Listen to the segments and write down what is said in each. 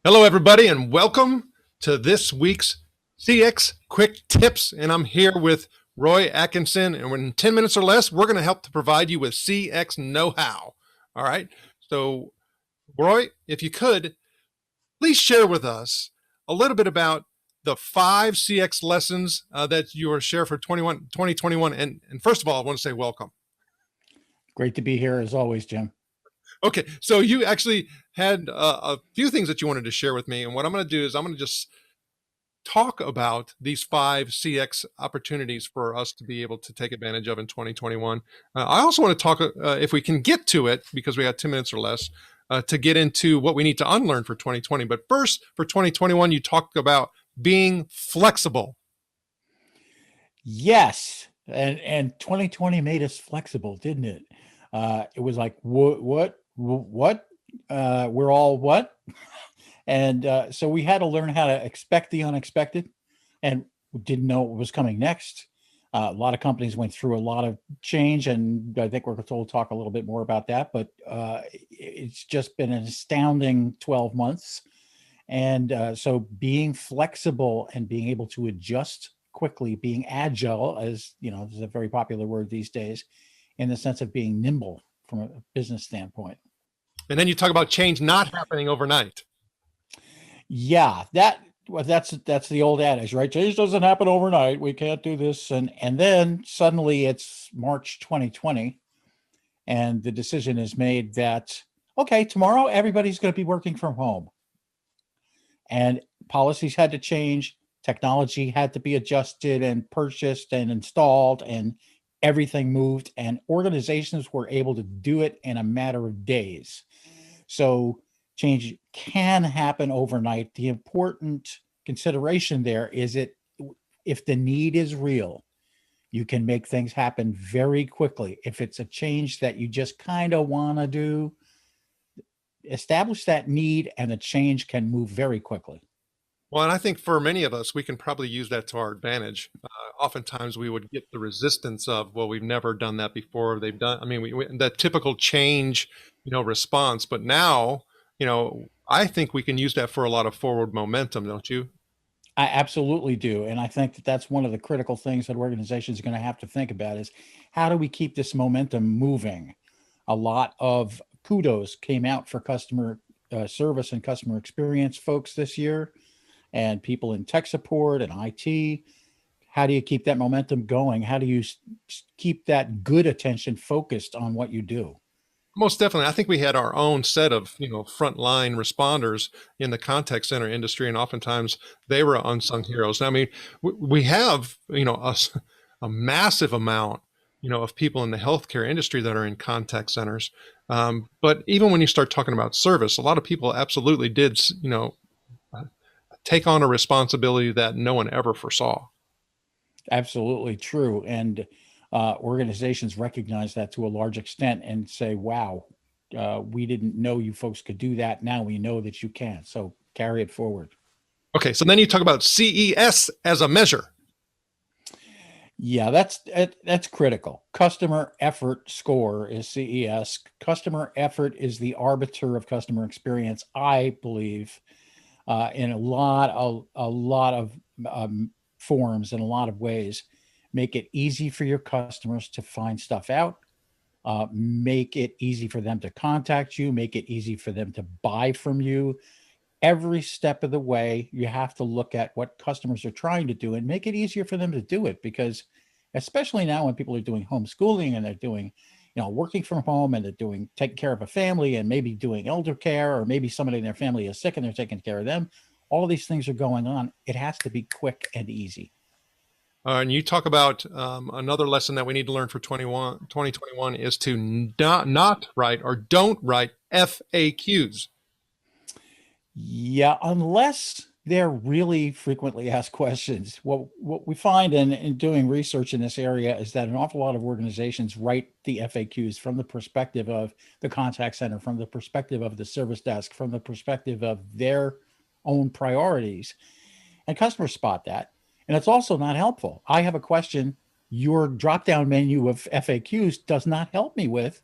Hello, everybody, and welcome to this week's CX Quick Tips. And I'm here with Roy Atkinson. And in 10 minutes or less, we're going to help to provide you with CX know how. All right. So, Roy, if you could, please share with us a little bit about the 5 CX lessons that you are share for 2021. And first of all, I want to say welcome. Great to be here as always, Jim. Okay, so you actually had a few things that you wanted to share with me. And what I'm going to do is I'm going to just talk about these 5 CX opportunities for us to be able to take advantage of in 2021. I also want to talk, if we can get to it, because we got 10 minutes or less, to get into what we need to unlearn for 2020. But first, for 2021, you talked about being flexible. Yes, and 2020 made us flexible, didn't it? It was like what? We're all what? And so we had to learn how to expect the unexpected, and didn't know what was coming next. A lot of companies went through a lot of change, and I think we're going to talk a little bit more about that. But it's just been an astounding 12 months. And so being flexible and being able to adjust quickly, being agile, as you know, this is a very popular word these days, in the sense of being nimble from a business standpoint. And then you talk about change not happening overnight. Yeah, that's the old adage, right? Change doesn't happen overnight. We can't do this, and then suddenly it's March 2020, and the decision is made that okay, tomorrow everybody's going to be working from home, and policies had to change, technology had to be adjusted and purchased and installed, and everything moved, and organizations were able to do it in a matter of days. So change can happen overnight. The important consideration there is it if the need is real, you can make things happen very quickly. If it's a change that you just kind of want to do, establish that need and the change can move very quickly. Well, and I think for many of us, we can probably use that to our advantage. Oftentimes, we would get the resistance of, "Well, we've never done that before." They've done. I mean, that typical change, response. But now, I think we can use that for a lot of forward momentum, don't you? I absolutely do. And I think that that's one of the critical things that organizations are going to have to think about is how do we keep this momentum moving? A lot of kudos came out for customer service and customer experience folks this year, and people in tech support and IT. How do you keep that momentum going? How do you keep that good attention focused on what you do? Most definitely. I think we had our own set of, frontline responders in the contact center industry, and oftentimes they were unsung heroes. I mean, we have, a massive amount, of people in the healthcare industry that are in contact centers. But even when you start talking about service, a lot of people absolutely did, uh, take on a responsibility that no one ever foresaw. Absolutely true. And organizations recognize that to a large extent and say, wow, we didn't know you folks could do that. Now we know that you can. So carry it forward. Okay, so then you talk about CES as a measure. Yeah, that's critical. Customer effort score is CES. Customer effort is the arbiter of customer experience, I believe, in a lot of forms in a lot of ways. Make it easy for your customers to find stuff out. Make it easy for them to contact you. Make it easy for them to buy from you. Every step of the way, you have to look at what customers are trying to do and make it easier for them to do it. Because, especially now when people are doing homeschooling and they're doing, working from home and they're doing taking care of a family and maybe doing elder care, or maybe somebody in their family is sick and they're taking care of them. All these things are going on. It has to be quick and easy. And you talk about another lesson that we need to learn for 2021 is to not write or don't write FAQs. Yeah, unless they're really frequently asked questions. What we find in doing research in this area is that an awful lot of organizations write the FAQs from the perspective of the contact center, from the perspective of the service desk, from the perspective of their own priorities. And customers spot that. And it's also not helpful. I have a question. Your drop down menu of FAQs does not help me with.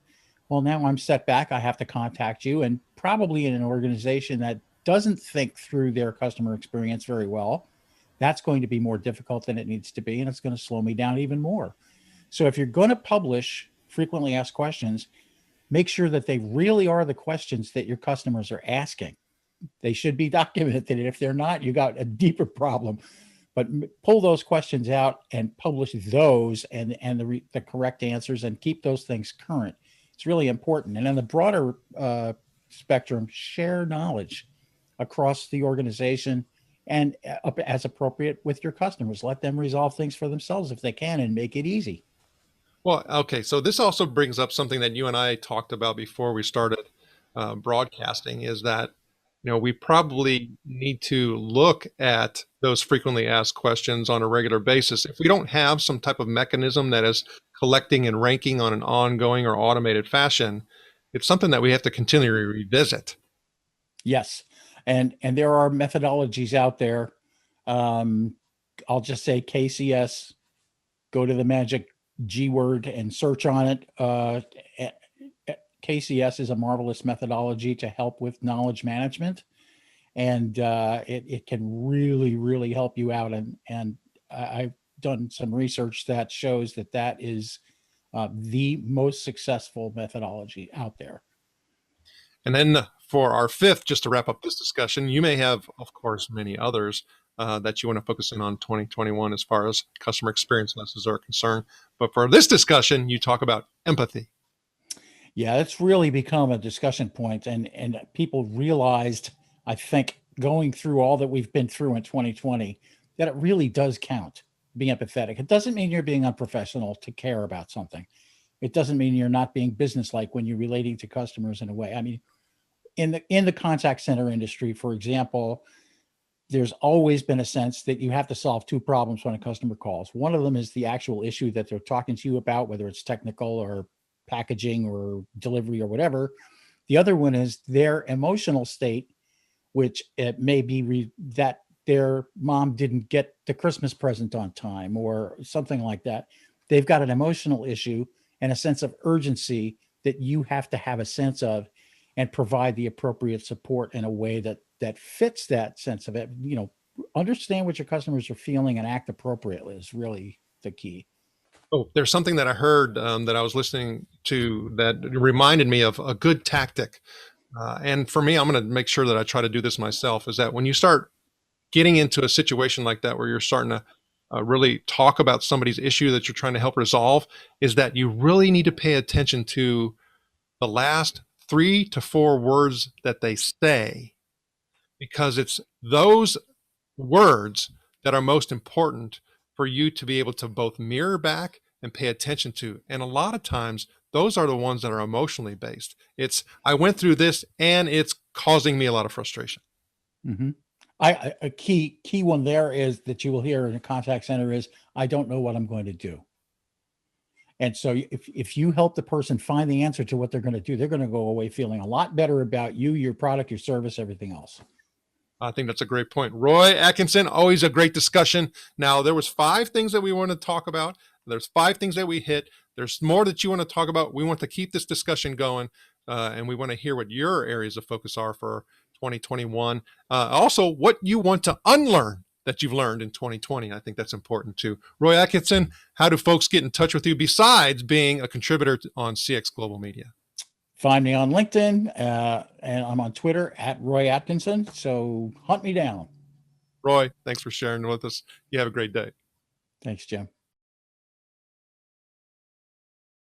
Well, now I'm set back. I have to contact you, and probably in an organization that doesn't think through their customer experience very well, that's going to be more difficult than it needs to be, and it's going to slow me down even more. So if you're going to publish frequently asked questions, make sure that they really are the questions that your customers are asking. They should be documented. And if they're not, you got a deeper problem. But pull those questions out and publish those and the correct answers, and keep those things current. It's really important. And in the broader spectrum, share knowledge across the organization and as appropriate with your customers. Let them resolve things for themselves if they can, and make it easy. Well, okay. So this also brings up something that you and I talked about before we started broadcasting, is that, we probably need to look at those frequently asked questions on a regular basis. If we don't have some type of mechanism that is collecting and ranking on an ongoing or automated fashion, it's something that we have to continually revisit. Yes, and there are methodologies out there. Um, I'll just say KCS. Go to the magic G word and search on it. KCS is a marvelous methodology to help with knowledge management, and it can really, really help you out. And I've done some research that shows that that is the most successful methodology out there. And then for our fifth, just to wrap up this discussion, you may have, of course, many others that you want to focus in on 2021 as far as customer experience lessons are concerned. But for this discussion, you talk about empathy. Yeah, it's really become a discussion point, and people realized, I think, going through all that we've been through in 2020, that it really does count. Be empathetic. It doesn't mean you're being unprofessional to care about something. It doesn't mean you're not being businesslike when you're relating to customers in a way. I mean, in the contact center industry, for example, there's always been a sense that you have to solve two problems when a customer calls. One of them is the actual issue that they're talking to you about, whether it's technical or packaging or delivery or whatever. The other one is their emotional state, which it may be that their mom didn't get the Christmas present on time or something like that. They've got an emotional issue and a sense of urgency that you have to have a sense of, and provide the appropriate support in a way that fits that sense of it. Understand what your customers are feeling and act appropriately is really the key. Oh, there's something that I heard that I was listening to that reminded me of a good tactic. And for me, I'm going to make sure that I try to do this myself, is that when you start getting into a situation like that, where you're starting to really talk about somebody's issue that you're trying to help resolve, is that you really need to pay attention to the last 3 to 4 words that they say, because it's those words that are most important for you to be able to both mirror back and pay attention to. And a lot of times, those are the ones that are emotionally based. It's, I went through this and it's causing me a lot of frustration. Mm-hmm. A key one there is that you will hear in a contact center is, I don't know what I'm going to do. And so if you help the person find the answer to what they're going to do, they're going to go away feeling a lot better about you, your product, your service, everything else. I think that's a great point. Roy Atkinson, always a great discussion. Now, there was 5 things that we want to talk about. There's 5 things that we hit. There's more that you want to talk about. We want to keep this discussion going, and we want to hear what your areas of focus are for 2021. Also, what you want to unlearn that you've learned in 2020. I think that's important too. Roy Atkinson, how do folks get in touch with you besides being a contributor on CX Global Media? Find me on LinkedIn, and I'm on Twitter at Roy Atkinson. So hunt me down. Roy, thanks for sharing with us. You have a great day. Thanks, Jim.